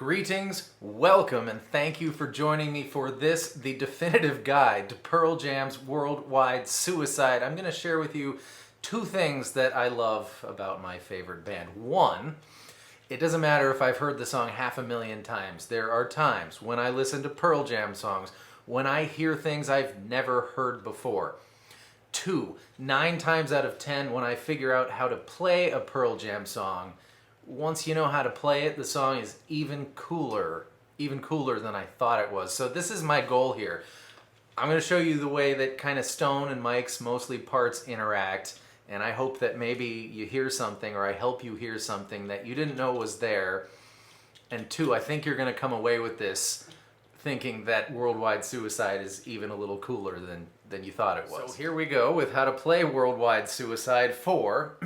Greetings, welcome, and thank you for joining me for this, the definitive guide to Pearl Jam's worldwide suicide. I'm going to share with you two things that I love about my favorite band. One, it doesn't matter if I've heard the song 500,000 times. There are times when I listen to Pearl Jam songs when I hear things I've never heard before. Two, 9 times out of 10 when I figure out how to play a Pearl Jam song, once you know how to play it, the song is even cooler than I thought it was. So this is my goal here. I'm going to show you the way that kind of Stone and Mike's mostly parts interact, and I hope that maybe you hear something, or I help you hear something that you didn't know was there. And two, I think you're going to come away with this thinking that Worldwide Suicide is even a little cooler than you thought it was. So here we go with how to play Worldwide Suicide 4.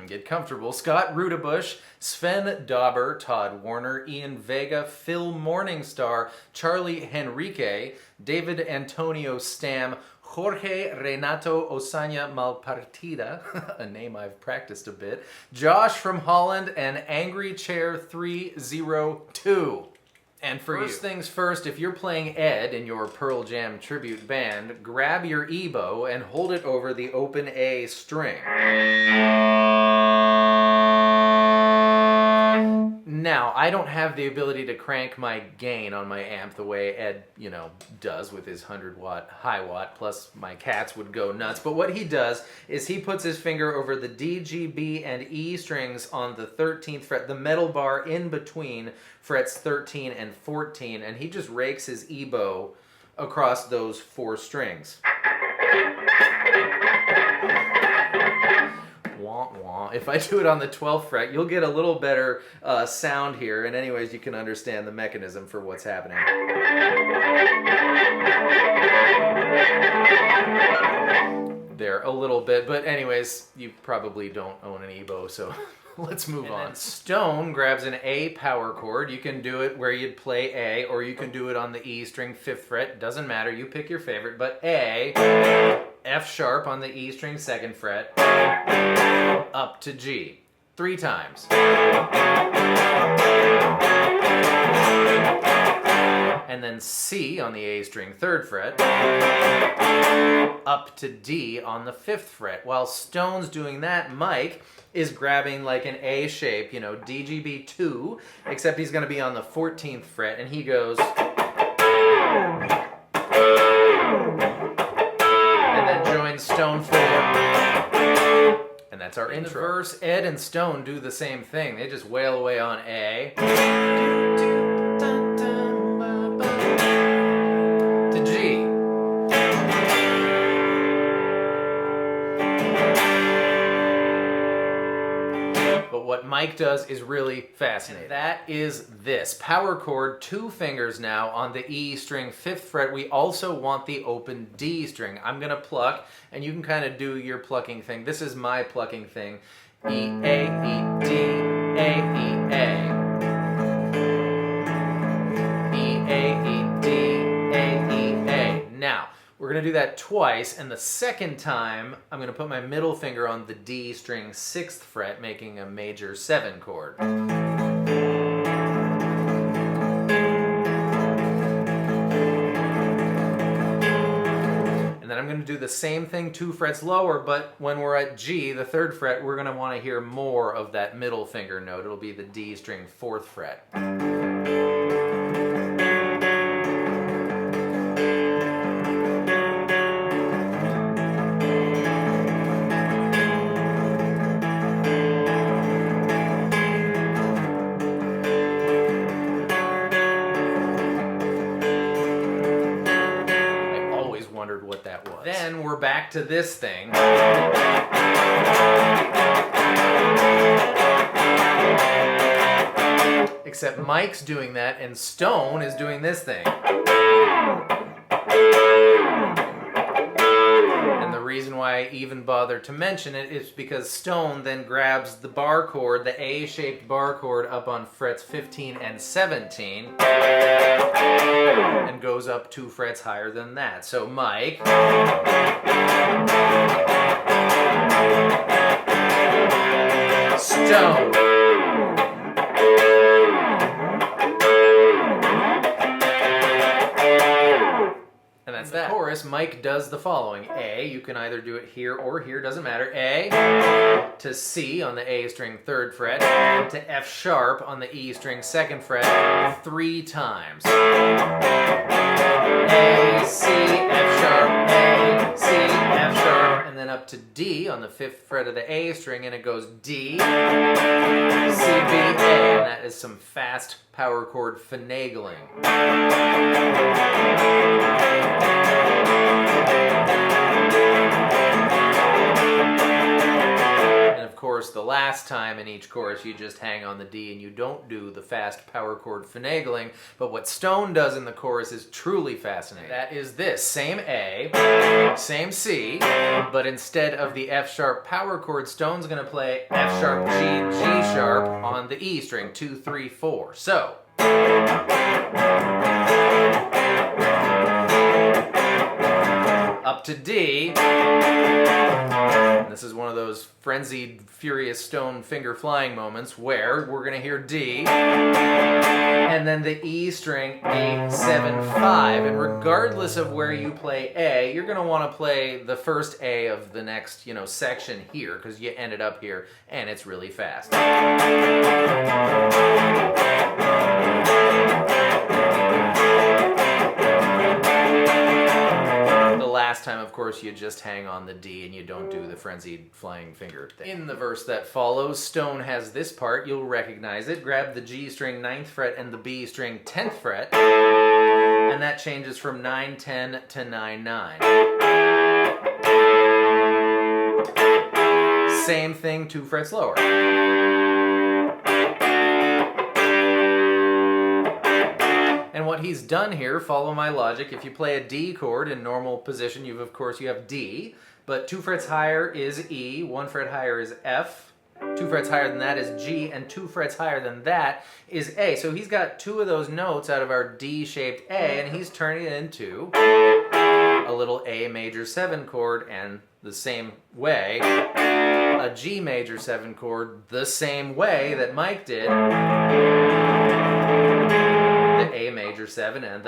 Get comfortable. Scott Rudebush, Sven Dauber, Todd Warner, Ian Vega, Phil Morningstar, Charlie Henrique, David Antonio Stam, Jorge Renato Osaña Malpartida, a name I've practiced a bit, Josh from Holland, and Angry Chair 302. And first things first, if you're playing Ed in your Pearl Jam tribute band, grab your E-bow and hold it over the open A string. Now, I don't have the ability to crank my gain on my amp the way Ed, does with his 100-watt high-watt, plus my cats would go nuts. But what he does is he puts his finger over the D, G, B, and E strings on the 13th fret, the metal bar in between frets 13 and 14, and he just rakes his E-bow across those 4 strings. If I do it on the 12th fret, you'll get a little better sound here, and anyways, you can understand the mechanism for what's happening. There, a little bit, but anyways, you probably don't own an E-bow, so let's move on. Then Stone grabs an A power chord. You can do it where you'd play A, or you can do it on the E string 5th fret. Doesn't matter, you pick your favorite, but A, F sharp on the E string 2nd fret, up to G, 3 times. And then C on the A string 3rd fret, up to D on the 5th fret. While Stone's doing that, Mike is grabbing like an A shape, DGB 2, except he's going to be on the 14th fret, and he goes, and then joins Stone 4. And that's our intro. In the verse, Ed and Stone do the same thing. They just wail away on A to G. But what Mike does is really fascinating. That is this. Power chord, 2 fingers now on the E string 5th fret. We also want the open D string. I'm going to pluck, and you can kind of do your plucking thing. This is my plucking thing. E, A, E, D, A, E, A. E, A, E, D, A, E, A. Now, we're going to do that twice, and the second time, I'm going to put my middle finger on the D string 6th fret, making a major 7 chord. And then I'm going to do the same thing 2 frets lower, but when we're at G, the 3rd fret, we're going to want to hear more of that middle finger note. It'll be the D string 4th fret. What that was. Then we're back to this thing. Except Mike's doing that and Stone is doing this thing. And the reason why I even bother to mention it is because Stone then grabs the bar chord, the A-shaped bar chord up on frets 15 and 17, and goes up 2 frets higher than that. So Mike, Stone, chorus, Mike does the following. A, you can either do it here or here, doesn't matter. A to C on the A string 3rd fret, to F sharp on the E string 2nd fret 3 times. A, C, F sharp, A, C, F sharp, and then up to D on the 5th fret of the A string, and it goes D, C, B, A, and that is some fast power chord finagling. And of course, the last time in each chorus, you just hang on the D and you don't do the fast power chord finagling. But what Stone does in the chorus is truly fascinating. That is this: same A, same C, but instead of the F sharp power chord, Stone's gonna play F sharp, G, G sharp on the E string, 2, 3, 4. So. Up to D, and this is one of those frenzied, furious Stone finger flying moments where we're going to hear D, and then the E string, 8, 7, 5, and regardless of where you play A, you're going to want to play the first A of the next, section here, because you ended up here, and it's really fast. Last time, of course, you just hang on the D and you don't do the frenzied flying finger thing. In the verse that follows, Stone has this part. You'll recognize it. Grab the G string 9th fret and the B string 10th fret, and that changes from 9, 10 to 9, 9. Same thing 2 frets lower. And what he's done here, follow my logic, if you play a D chord in normal position, you have D, but 2 frets higher is E, 1 fret higher is F, 2 frets higher than that is G, and 2 frets higher than that is A. So he's got 2 of those notes out of our D-shaped A, and he's turning it into a little A major 7 chord, and the same way, a G major 7 chord, the same way that Mike did. A major 7 and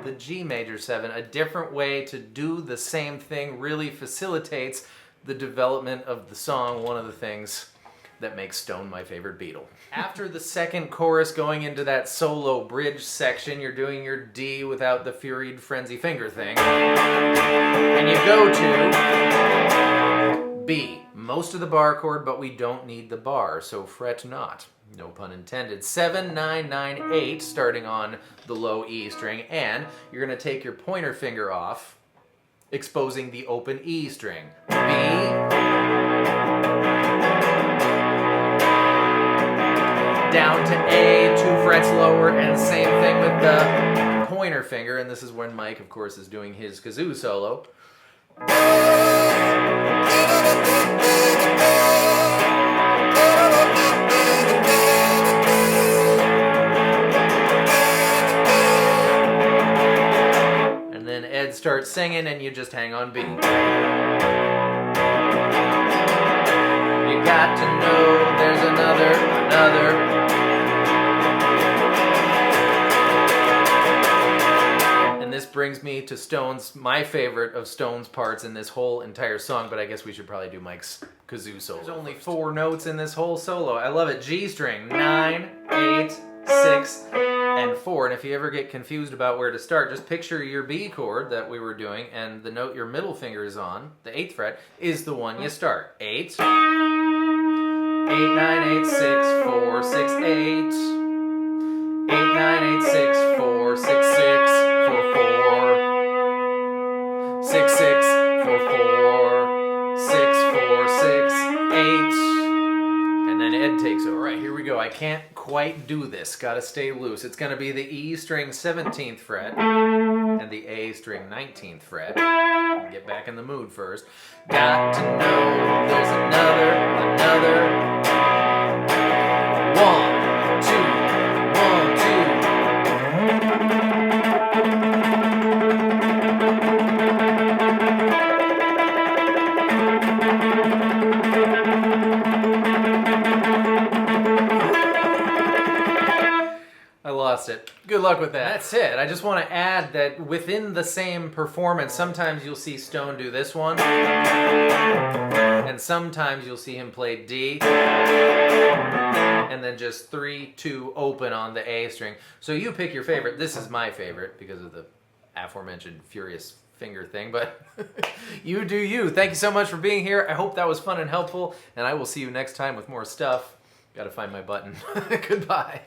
the G major 7. A different way to do the same thing really facilitates the development of the song, one of the things that makes Stone my favorite Beatle. After the second chorus, going into that solo bridge section, you're doing your D without the furied frenzy finger thing, and you go to B. Most of the bar chord, but we don't need the bar, so fret not. No pun intended. 7, 9, 9, 8, starting on the low E string, and you're going to take your pointer finger off, exposing the open E string. B, down to A, 2 frets lower, and same thing with the pointer finger, and this is when Mike, of course, is doing his kazoo solo. Start singing and you just hang on B. You got to know there's another. And this brings me to my favorite of Stone's parts in this whole entire song, but I guess we should probably do Mike's kazoo solo. There's only 4 notes in this whole solo. I love it. G string, 9, 8, 6, and 4, and if you ever get confused about where to start, just picture your B chord that we were doing, and the note your middle finger is on, the 8th fret, is the one you start. 8, 8, 9, 8, 6, 4, 6, 8, 8, 9, 8, 6, 4, 6, 6, 4, 4, 6, 6, 4, 4, 6, 4, 6, 8, and then Ed takes over. Right, here we go. I can't quite do this. Gotta stay loose. It's gonna be the E string 17th fret and the A string 19th fret. Get back in the mood first. Got to know there's another. 1, 2, 1, 2. lost it. Good luck with that. That's it. I just want to add that within the same performance, sometimes you'll see Stone do this one, and sometimes you'll see him play D, and then just 3, 2, open on the A string. So you pick your favorite. This is my favorite because of the aforementioned furious finger thing, but you do you. Thank you so much for being here. I hope that was fun and helpful, and I will see you next time with more stuff. Gotta find my button. Goodbye.